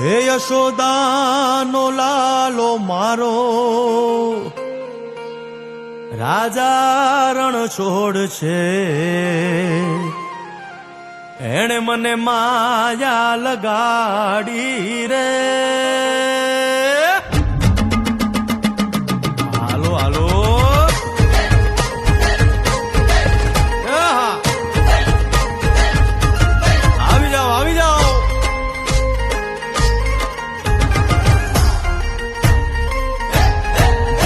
હે યશોદાનો લાલો મારો રાજા રણ છોડ છે, એણે મને માયા લગાડી રે. હાલો હાલો આવી જાઓ આવી જાઓ.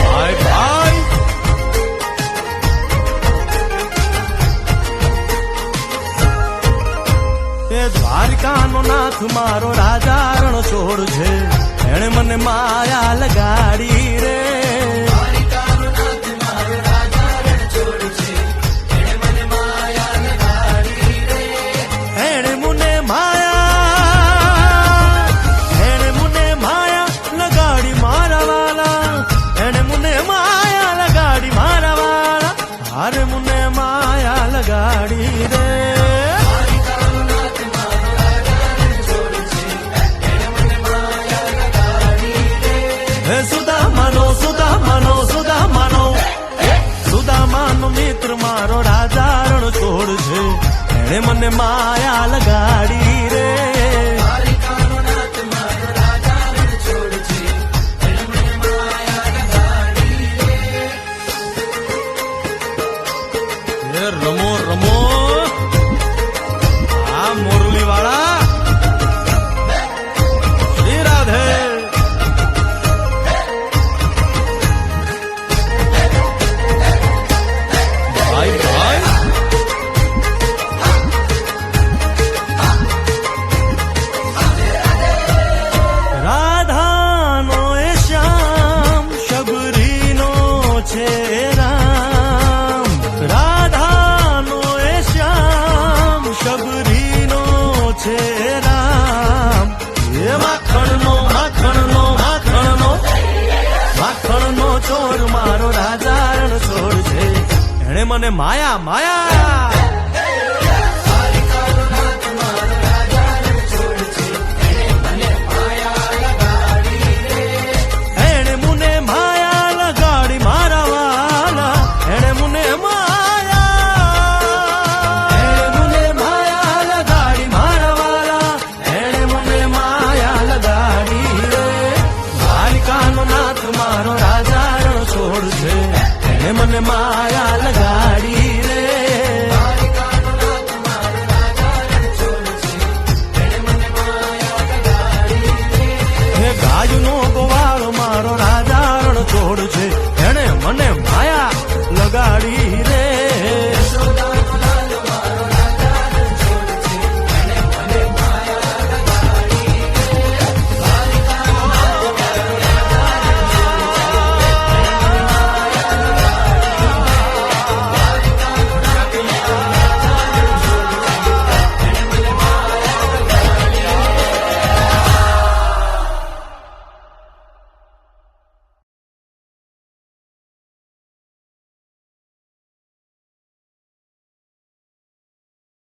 ભાઈ ભાઈ દ્વારિકાનો નાથ મારો રાજા રણ છોડ છે, એણે મને માયા લગાડી રે. દ્વારિકાનો નાથ મારો રાજા રણ છોડ છે, એણે મને માયા લગાડી રે. એણે મને માયા લગાડી મારા વાલા, એણે મને માયા લગાડી મારા વાલા, હારે મને માયા લગાડી રે. સુદામાનો મિત્ર મારો રાજા રણ છોડ છે, એણે મને માયા લગાડી રે. રમો રમો આ મોરલી વાળા શ્રી રાધે. રાધાનો એ શ્યામ શબરીનો છે રામ, રાધાનો એ શ્યામ શબરીનો છે રામ. એ માખણનો માખણનો માખણનો માખણનો ચોર મારો રાજા રણ છોડ છે, એણે મને માયા માયા. મારો રાજા રણ છોડ છે, એને મને માયા